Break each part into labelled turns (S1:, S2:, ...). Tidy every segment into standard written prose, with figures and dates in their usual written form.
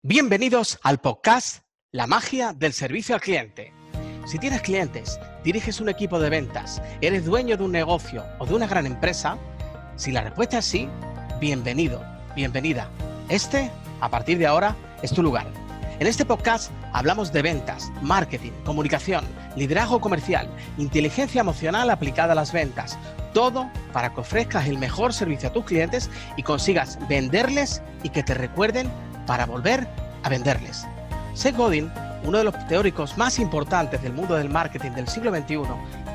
S1: Bienvenidos al podcast La magia del servicio al cliente. Si tienes clientes, diriges un equipo de ventas, eres dueño de un negocio o de una gran empresa, si la respuesta es sí, bienvenido, bienvenida. A partir de ahora, es tu lugar. En este podcast hablamos de ventas, marketing, comunicación, liderazgo comercial, inteligencia emocional aplicada a las ventas. Todo para que ofrezcas el mejor servicio a tus clientes y consigas venderles y que te recuerden para volver a venderles. Seth Godin, uno de los teóricos más importantes del mundo del marketing del siglo XXI,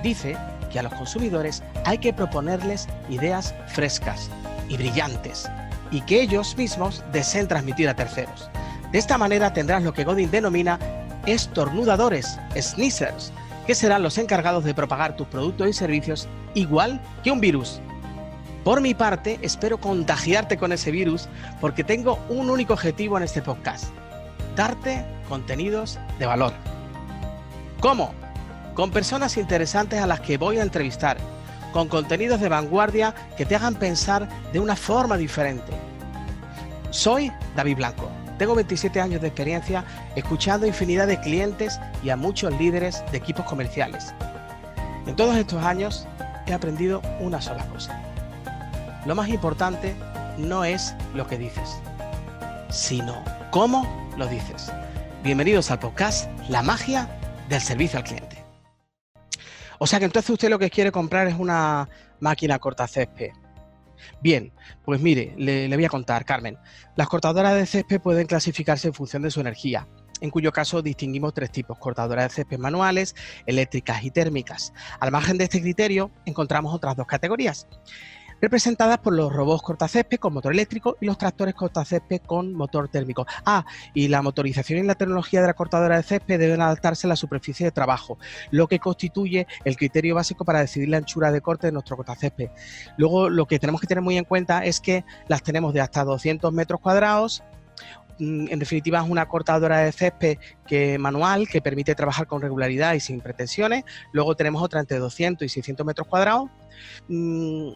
S1: dice que a los consumidores hay que proponerles ideas frescas y brillantes y que ellos mismos deseen transmitir a terceros. De esta manera tendrás lo que Godin denomina estornudadores, sneezers, que serán los encargados de propagar tus productos y servicios igual que un virus. Por mi parte, espero contagiarte con ese virus porque tengo un único objetivo en este podcast: darte contenidos de valor. ¿Cómo? Con personas interesantes a las que voy a entrevistar, con contenidos de vanguardia que te hagan pensar de una forma diferente. Soy David Blanco, tengo 27 años de experiencia escuchando a infinidad de clientes y a muchos líderes de equipos comerciales. En todos estos años he aprendido una sola cosa: lo más importante no es lo que dices, sino cómo lo dices. Bienvenidos al podcast La magia del servicio al cliente. O sea que entonces usted lo que quiere comprar es una máquina cortacésped. Bien, pues mire, le voy a contar, Carmen. Las cortadoras de césped pueden clasificarse en función de su energía, en cuyo caso distinguimos tres tipos: cortadoras de césped manuales, eléctricas y térmicas. Al margen de este criterio encontramos otras dos categorías, representadas por los robots cortacésped con motor eléctrico y los tractores cortacésped con motor térmico. Y la motorización y la tecnología de la cortadora de césped deben adaptarse a la superficie de trabajo, lo que constituye el criterio básico para decidir la anchura de corte de nuestro cortacésped. Luego, lo que tenemos que tener muy en cuenta es que las tenemos de hasta 200 metros cuadrados. En definitiva, es una cortadora de césped manual que permite trabajar con regularidad y sin pretensiones. Luego tenemos otra entre 200 y 600 metros cuadrados.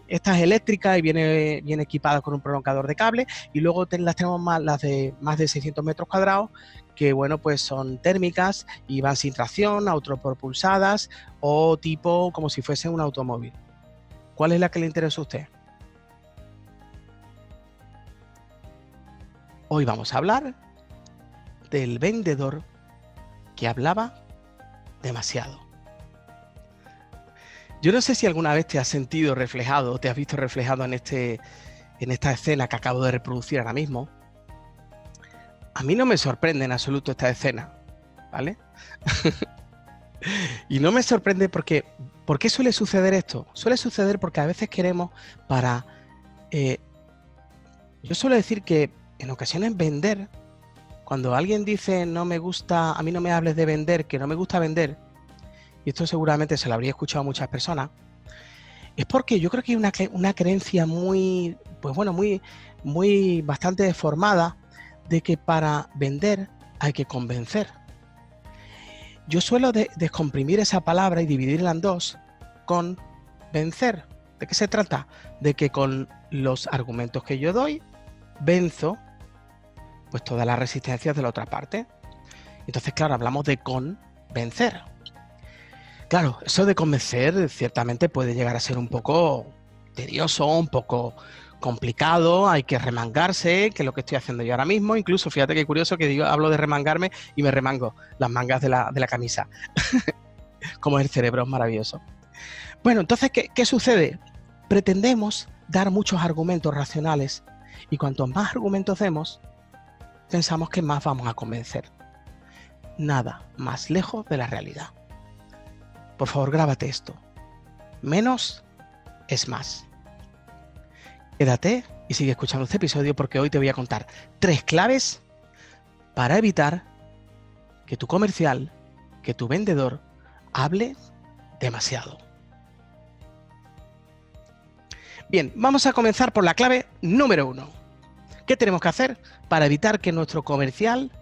S1: Esta es eléctrica y viene equipada con un prolongador de cable. Y luego las tenemos las de más de 600 metros cuadrados, que bueno, pues son térmicas y van sin tracción, autopropulsadas o tipo como si fuese un automóvil. ¿Cuál es la que le interesa a usted? Hoy vamos a hablar del vendedor que hablaba demasiado. Yo no sé si alguna vez te has sentido reflejado o te has visto reflejado en esta escena que acabo de reproducir ahora mismo. A mí no me sorprende en absoluto esta escena, ¿vale? Y no me sorprende porque ¿por qué suele suceder esto? Suele suceder porque a veces queremos yo suelo decir que en ocasiones vender, cuando alguien dice no me gusta, a mí no me hables de vender, que no me gusta vender, y esto seguramente se lo habría escuchado a muchas personas, es porque yo creo que hay una creencia muy bastante deformada de que para vender hay que convencer. Yo suelo descomprimir esa palabra y dividirla en dos: con vencer. ¿De qué se trata? De que con los argumentos que yo doy, venzo pues todas las resistencias de la otra parte. Entonces, claro, hablamos de convencer. Claro, eso de convencer ciertamente puede llegar a ser un poco tedioso, un poco complicado, hay que remangarse, que es lo que estoy haciendo yo ahora mismo. Incluso, fíjate qué curioso que hablo de remangarme y me remango las mangas de la camisa. Como el cerebro es maravilloso. Bueno, entonces, ¿qué sucede? Pretendemos dar muchos argumentos racionales y cuanto más argumentos demos, pensamos que más vamos a convencer. Nada más lejos de la realidad. Por favor, grábate esto: menos es más. Quédate y sigue escuchando este episodio porque hoy te voy a contar 3 claves para evitar que tu comercial, que tu vendedor hable demasiado. Bien, vamos a comenzar por la clave número 1. ¿Qué tenemos que hacer para evitar que nuestro comercial,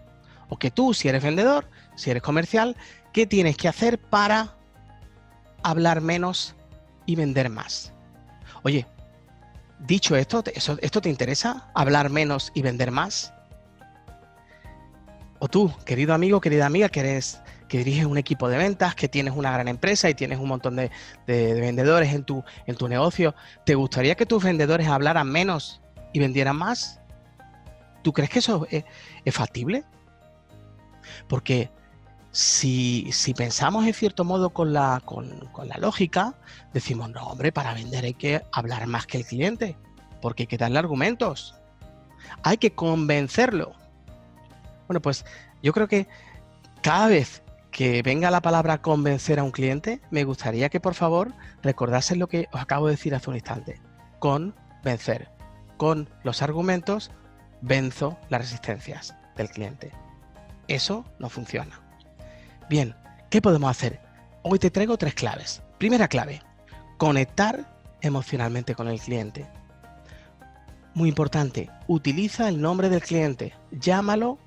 S1: o que tú, si eres vendedor, si eres comercial, qué tienes que hacer para hablar menos y vender más? Oye, dicho esto, ¿esto te interesa? ¿Hablar menos y vender más? O tú, querido amigo, querida amiga, que diriges un equipo de ventas, que tienes una gran empresa y tienes un montón de vendedores en tu negocio, ¿te gustaría que tus vendedores hablaran menos y vendieran más? ¿Tú crees que eso es factible? Porque si pensamos en cierto modo con la lógica, decimos, no, hombre, para vender hay que hablar más que el cliente, porque hay que darle argumentos, hay que convencerlo. Bueno, pues yo creo que cada vez que venga la palabra convencer a un cliente, me gustaría que por favor recordasen lo que os acabo de decir hace un instante. Convencer. Con los argumentos venzo las resistencias del cliente. Eso no funciona. Bien, ¿qué podemos hacer? Hoy te traigo 3 claves. Primera clave, conectar emocionalmente con el cliente. Muy importante, utiliza el nombre del cliente. Llámalo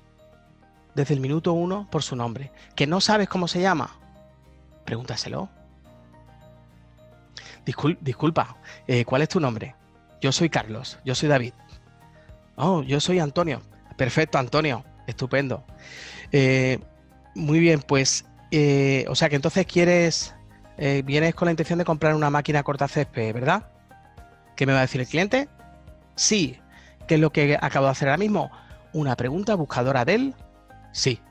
S1: desde el minuto 1 por su nombre. ¿Que no sabes cómo se llama? Pregúntaselo. Disculpa, ¿cuál es tu nombre? Yo soy Carlos, yo soy David. Oh, yo soy Antonio. Perfecto, Antonio. Estupendo. Muy bien, pues, o sea que entonces vienes con la intención de comprar una máquina cortacésped, ¿verdad? ¿Qué me va a decir el cliente? Sí. ¿Qué es lo que acabo de hacer ahora mismo? Una pregunta buscadora del sí.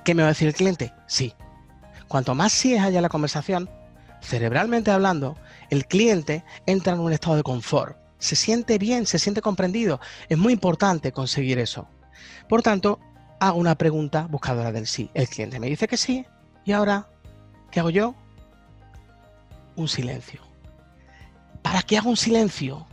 S1: ¿Qué me va a decir el cliente? Sí. Cuanto más síes haya la conversación, cerebralmente hablando, el cliente entra en un estado de confort. Se siente bien, se siente comprendido. Es muy importante conseguir eso. Por tanto, hago una pregunta buscadora del sí. El cliente me dice que sí. Y ahora, ¿qué hago yo? Un silencio. ¿Para qué hago un silencio?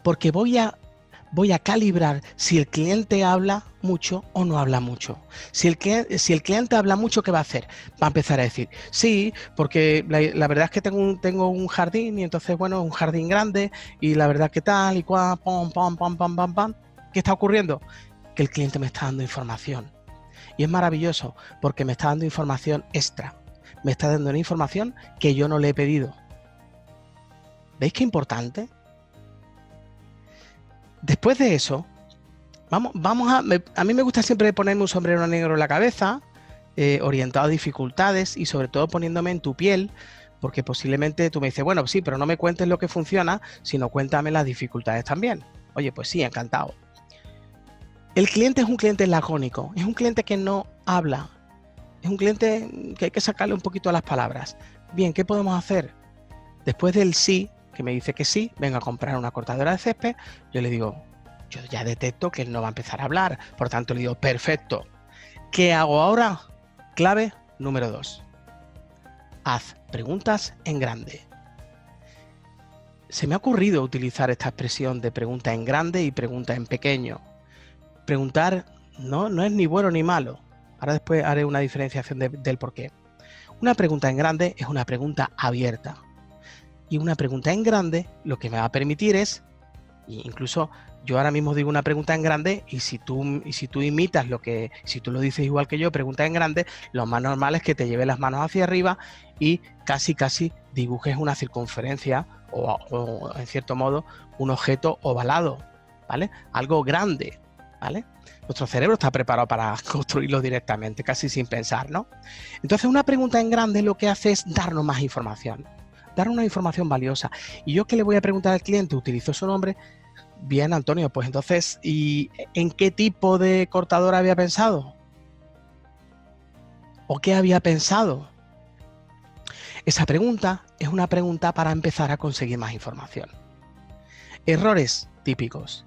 S1: Porque voy a calibrar si el cliente habla mucho o no habla mucho. Si el cliente habla mucho, ¿qué va a hacer? Va a empezar a decir, sí, porque la verdad es que tengo un jardín y entonces, bueno, un jardín grande y la verdad que tal y cual, pam, pam, pam, pam, pam, pam. ¿Qué está ocurriendo? Que el cliente me está dando información. Y es maravilloso porque me está dando información extra. Me está dando una información que yo no le he pedido. ¿Veis qué importante? Después de eso, a mí me gusta siempre ponerme un sombrero negro en la cabeza, orientado a dificultades y sobre todo poniéndome en tu piel, porque posiblemente tú me dices, bueno, sí, pero no me cuentes lo que funciona, sino cuéntame las dificultades también. Oye, pues sí, encantado. El cliente es un cliente lacónico, es un cliente que no habla, es un cliente que hay que sacarle un poquito a las palabras. Bien, ¿qué podemos hacer? Después del sí, que me dice que sí, venga a comprar una cortadora de césped, yo le digo, yo ya detecto que él no va a empezar a hablar, por tanto le digo, perfecto. ¿Qué hago ahora? Clave número 2. Haz preguntas en grande. Se me ha ocurrido utilizar esta expresión de pregunta en grande y pregunta en pequeño. Preguntar no es ni bueno ni malo. Ahora después haré una diferenciación del por qué. Una pregunta en grande es una pregunta abierta. Y una pregunta en grande lo que me va a permitir es, incluso yo ahora mismo digo una pregunta en grande y si tú imitas si tú lo dices igual que yo, pregunta en grande, lo más normal es que te lleves las manos hacia arriba y casi dibujes una circunferencia o en cierto modo un objeto ovalado, ¿vale? Algo grande, ¿vale? Nuestro cerebro está preparado para construirlo directamente, casi sin pensar, ¿no? Entonces una pregunta en grande lo que hace es darnos más información. Dar una información valiosa. ¿Y yo qué le voy a preguntar al cliente? ¿Utilizo su nombre? Bien, Antonio, pues entonces, ¿y en qué tipo de cortadora había pensado? ¿O qué había pensado? Esa pregunta es una pregunta para empezar a conseguir más información. Errores típicos.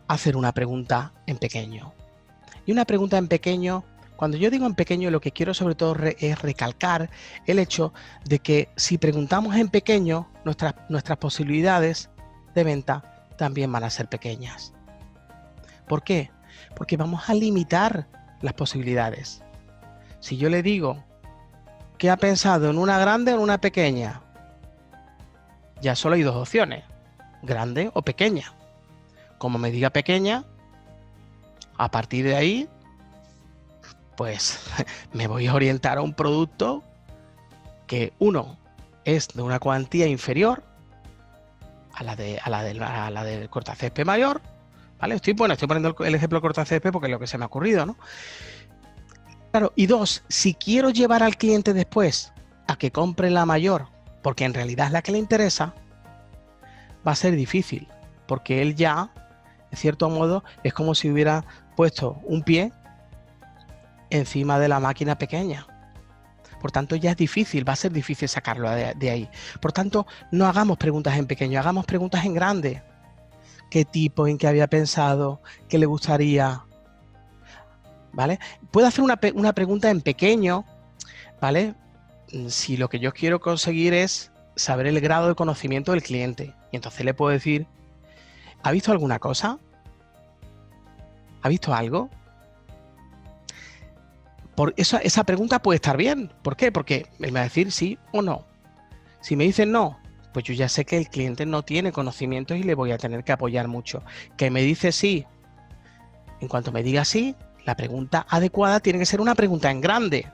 S1: Hacer una pregunta en pequeño. Y una pregunta en pequeño, cuando yo digo en pequeño, lo que quiero sobre todo es recalcar el hecho de que si preguntamos en pequeño, nuestras posibilidades de venta también van a ser pequeñas. ¿Por qué? Porque vamos a limitar las posibilidades. Si yo le digo, ¿qué ha pensado en una grande o en una pequeña? Ya solo hay 2 opciones, grande o pequeña. Como me diga pequeña, a partir de ahí, pues me voy a orientar a un producto que uno es de una cuantía inferior a la del cortacésped mayor, ¿vale? Estoy poniendo el ejemplo corta césped porque es lo que se me ha ocurrido, ¿no? Claro, y dos, si quiero llevar al cliente después a que compre la mayor, porque en realidad es la que le interesa, va a ser difícil, porque él ya, de cierto modo, es como si hubiera puesto un pie encima de la máquina pequeña. Por tanto, ya es difícil, va a ser difícil sacarlo de ahí. Por tanto, no hagamos preguntas en pequeño, hagamos preguntas en grande. ¿Qué tipo, en qué había pensado, qué le gustaría? ¿Vale? Puedo hacer una pregunta en pequeño, ¿vale? Si lo que yo quiero conseguir es saber el grado de conocimiento del cliente. Y entonces le puedo decir, ¿ha visto alguna cosa? ¿Ha visto algo? Por eso, esa pregunta puede estar bien. ¿Por qué? Porque él me va a decir sí o no. Si me dice no, pues yo ya sé que el cliente no tiene conocimientos y le voy a tener que apoyar mucho. Que me dice sí. En cuanto me diga sí, la pregunta adecuada tiene que ser una pregunta en grande.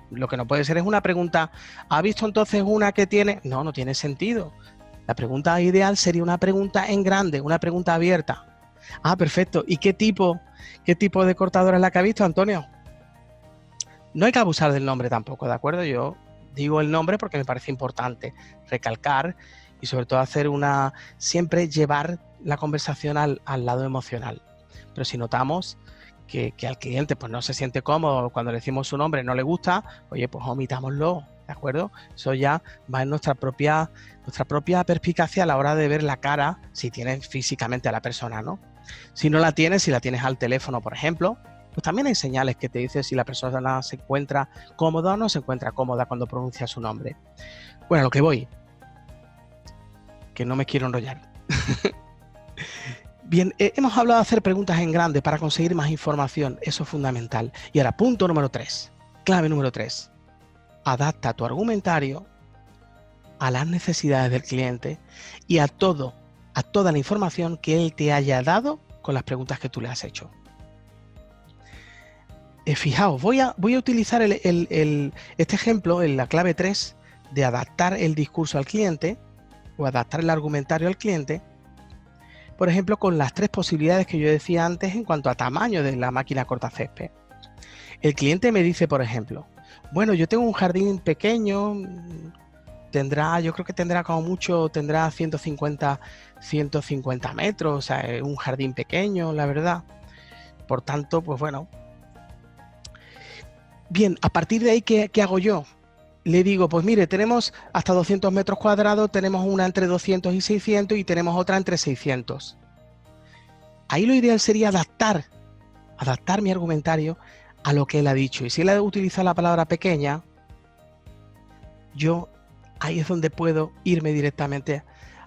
S1: Lo que no puede ser es una pregunta, ¿ha visto entonces una que tiene? No, no tiene sentido. La pregunta ideal sería una pregunta en grande, una pregunta abierta. Ah, perfecto. ¿Y qué tipo de cortadora es la que ha visto, Antonio? No hay que abusar del nombre tampoco, ¿de acuerdo? Yo digo el nombre porque me parece importante recalcar y sobre todo siempre llevar la conversación al lado emocional. Pero si notamos que al cliente pues no se siente cómodo cuando le decimos su nombre, no le gusta, oye, pues omitámoslo, ¿de acuerdo? Eso ya va en nuestra propia perspicacia a la hora de ver la cara, si tienes físicamente a la persona, ¿no? Si no la tienes, si la tienes al teléfono, por ejemplo, pues también hay señales que te dicen si la persona se encuentra cómoda o no se encuentra cómoda cuando pronuncia su nombre. Bueno, a lo que voy, que no me quiero enrollar. Bien, hemos hablado de hacer preguntas en grande para conseguir más información, eso es fundamental. Y ahora, punto número 3, clave número 3, adapta tu argumentario a las necesidades del cliente y a toda la información que él te haya dado con las preguntas que tú le has hecho. Fijaos, voy a utilizar este ejemplo en la clave 3 de adaptar el discurso al cliente o adaptar el argumentario al cliente, por ejemplo, con las 3 posibilidades que yo decía antes en cuanto a tamaño de la máquina cortacésped. El cliente me dice, por ejemplo, bueno, yo tengo un jardín pequeño, yo creo que tendrá como mucho, tendrá 150 metros, o sea, es un jardín pequeño, la verdad. Por tanto, pues bueno. Bien, a partir de ahí, ¿qué hago yo? Le digo, pues mire, tenemos hasta 200 metros cuadrados, tenemos una entre 200 y 600 y tenemos otra entre 600. Ahí lo ideal sería adaptar mi argumentario a lo que él ha dicho. Y si él ha utilizado la palabra pequeña, yo ahí es donde puedo irme directamente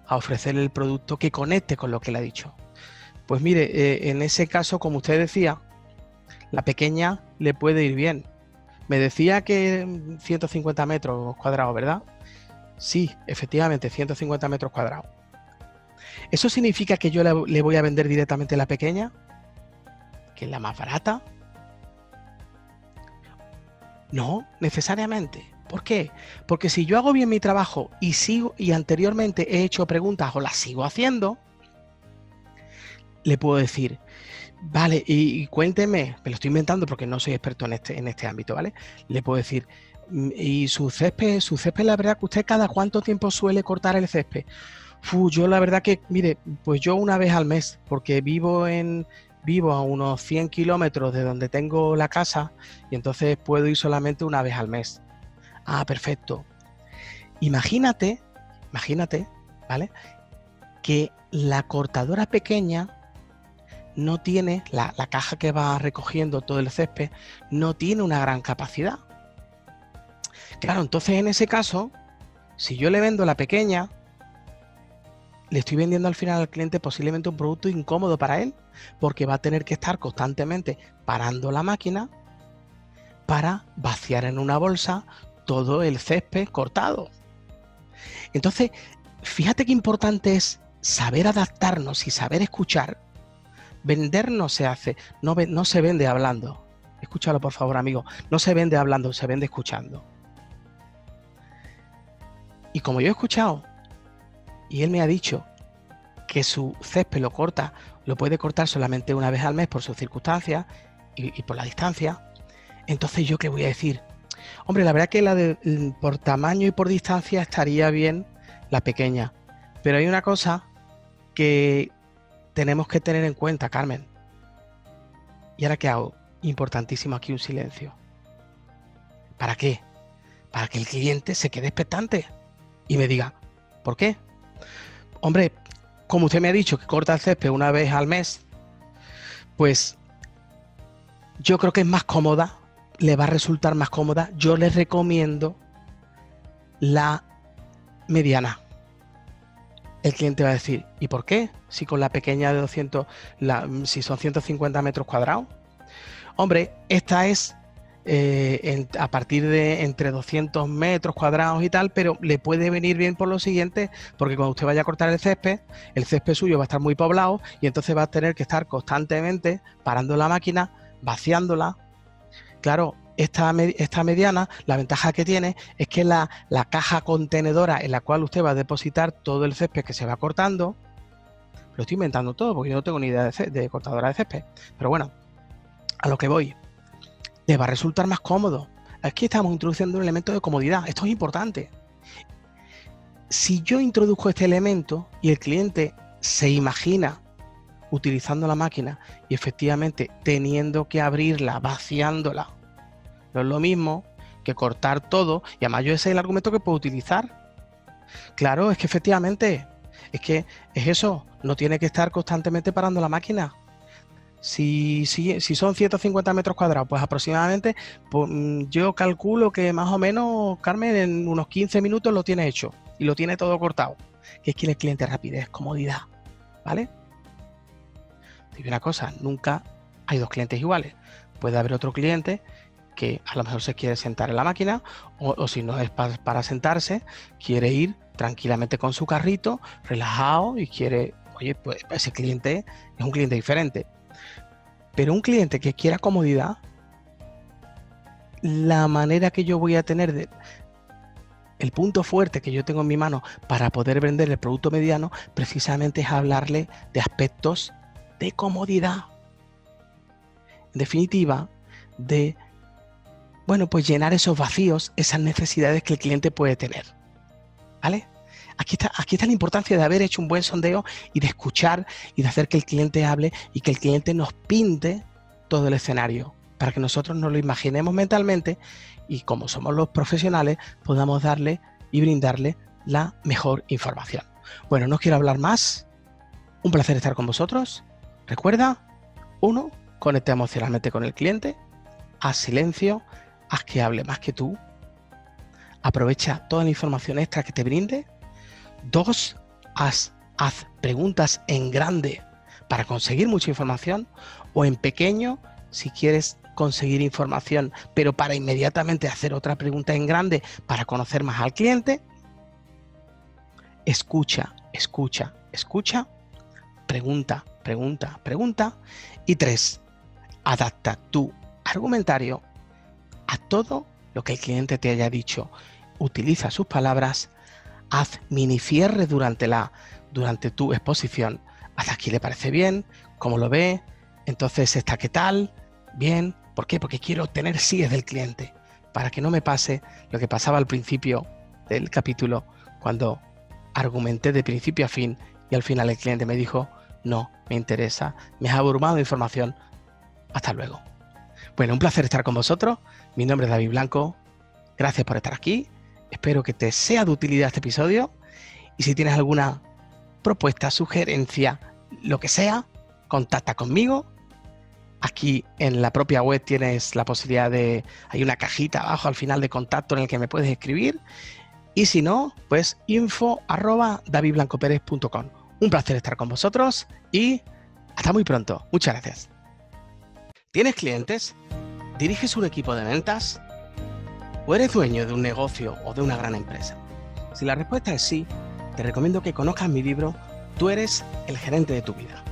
S1: a ofrecerle el producto que conecte con lo que él ha dicho. Pues mire, en ese caso, como usted decía, la pequeña le puede ir bien. Me decía que 150 metros cuadrados, ¿verdad? Sí, efectivamente, 150 metros cuadrados. ¿Eso significa que yo le voy a vender directamente la pequeña? ¿Que es la más barata? No, necesariamente. ¿Por qué? Porque si yo hago bien mi trabajo y anteriormente he hecho preguntas o las sigo haciendo, le puedo decir, vale, y cuénteme, me lo estoy inventando porque no soy experto en este ámbito, ¿vale? Le puedo decir, y su césped, la verdad que usted cada cuánto tiempo suele cortar el césped. Yo la verdad que, mire, pues yo una vez al mes, porque vivo a unos 100 kilómetros de donde tengo la casa y entonces puedo ir solamente una vez al mes. Ah, perfecto. Imagínate, ¿vale? Que la cortadora pequeña no tiene, la caja que va recogiendo todo el césped, no tiene una gran capacidad. Claro, entonces en ese caso, si yo le vendo la pequeña, le estoy vendiendo al final al cliente posiblemente un producto incómodo para él, porque va a tener que estar constantemente parando la máquina para vaciar en una bolsa todo el césped cortado. Entonces, fíjate qué importante es saber adaptarnos y saber escuchar. Vender no se hace, no se vende hablando. Escúchalo por favor, amigo. No se vende hablando, se vende escuchando. Y como yo he escuchado, y él me ha dicho que su césped lo corta lo puede cortar solamente una vez al mes por sus circunstancias y por la distancia. Entonces, ¿yo qué voy a decir? Hombre, la verdad que por tamaño y por distancia estaría bien la pequeña. Pero hay una cosa que tenemos que tener en cuenta, Carmen. ¿Y ahora qué hago? Importantísimo aquí un silencio. ¿Para qué? Para que el cliente se quede expectante y me diga, ¿por qué? Hombre, como usted me ha dicho que corta el césped una vez al mes, pues yo creo que es más cómoda, le va a resultar más cómoda. Yo les recomiendo la mediana. El cliente va a decir, ¿y por qué? Si con la pequeña de 200, si son 150 metros cuadrados. Hombre, esta es a partir de entre 200 metros cuadrados y tal, pero le puede venir bien por lo siguiente, porque cuando usted vaya a cortar el césped suyo va a estar muy poblado y entonces va a tener que estar constantemente parando la máquina, vaciándola. Claro, esta mediana, la ventaja que tiene es que la caja contenedora en la cual usted va a depositar todo el césped que se va cortando, lo estoy inventando todo porque yo no tengo ni idea de cortadora de césped, pero bueno, a lo que voy, le va a resultar más cómodo. Aquí estamos introduciendo un elemento de comodidad, esto es importante. Si yo introduzco este elemento y el cliente se imagina utilizando la máquina y efectivamente teniendo que abrirla, vaciándola, no es lo mismo que cortar todo, y además yo ese es el argumento que puedo utilizar. Claro, es que efectivamente, es eso, no tiene que estar constantemente parando la máquina. Si son 150 metros cuadrados, pues aproximadamente, pues, yo calculo que más o menos, Carmen, en unos 15 minutos lo tiene hecho y lo tiene todo cortado. Que es que el cliente rapidez, comodidad, ¿vale? Y una cosa, nunca hay dos clientes iguales. Puede haber otro cliente que a lo mejor se quiere sentar en la máquina o si no es para sentarse, quiere ir tranquilamente con su carrito, relajado y quiere, oye, pues ese cliente es un cliente diferente. Pero un cliente que quiera comodidad, la manera que yo voy a tener el punto fuerte que yo tengo en mi mano para poder vender el producto mediano, precisamente es hablarle de aspectos de comodidad. En definitiva, de, bueno, pues llenar esos vacíos, esas necesidades que el cliente puede tener. ¿Vale? Aquí está la importancia de haber hecho un buen sondeo y de escuchar y de hacer que el cliente hable y que el cliente nos pinte todo el escenario para que nosotros nos lo imaginemos mentalmente y como somos los profesionales podamos darle y brindarle la mejor información. Bueno, no quiero hablar más. Un placer estar con vosotros. Recuerda, 1, conecta emocionalmente con el cliente. Haz silencio, haz que hable más que tú. Aprovecha toda la información extra que te brinde. 2, haz preguntas en grande para conseguir mucha información o en pequeño si quieres conseguir información, pero para inmediatamente hacer otra pregunta en grande para conocer más al cliente. Escucha, escucha, escucha, pregunta, pregunta, pregunta. Y 3, adapta tu argumentario a todo lo que el cliente te haya dicho. Utiliza sus palabras. Haz mini cierres durante tu exposición. Haz aquí le parece bien, cómo lo ve, entonces esta qué tal, bien. ¿Por qué? Porque quiero obtener síes del cliente, para que no me pase lo que pasaba al principio del capítulo, cuando argumenté de principio a fin y al final el cliente me dijo, no me interesa, me has abrumado de información, hasta luego. Bueno, un placer estar con vosotros, mi nombre es David Blanco, gracias por estar aquí. Espero que te sea de utilidad este episodio y si tienes alguna propuesta, sugerencia, lo que sea, contacta conmigo. Aquí en la propia web tienes la posibilidad hay una cajita abajo al final de contacto en el que me puedes escribir y si no, pues info@davidblancoperez.com. Un placer estar con vosotros y hasta muy pronto. Muchas gracias. ¿Tienes clientes? ¿Diriges un equipo de ventas? ¿O eres dueño de un negocio o de una gran empresa? Si la respuesta es sí, te recomiendo que conozcas mi libro Tú eres el gerente de tu vida.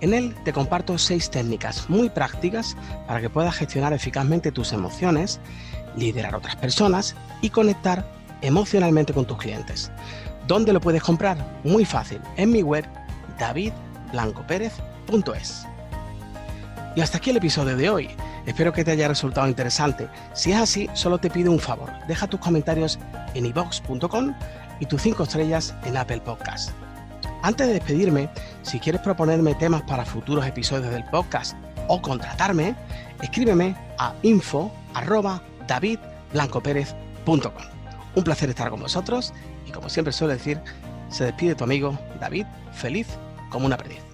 S1: En él te comparto 6 técnicas muy prácticas para que puedas gestionar eficazmente tus emociones, liderar a otras personas y conectar emocionalmente con tus clientes. ¿Dónde lo puedes comprar? Muy fácil, en mi web davidblancoperez.com. davidfeliz.es. Y hasta aquí el episodio de hoy. Espero que te haya resultado interesante. Si es así, solo te pido un favor. Deja tus comentarios en iVoox.com y tus 5 estrellas en Apple Podcast. Antes de despedirme, si quieres proponerme temas para futuros episodios del podcast o contratarme, escríbeme a info@davidblancoperez.com. Un placer estar con vosotros y, como siempre suelo decir, se despide tu amigo David, feliz como una perdiz.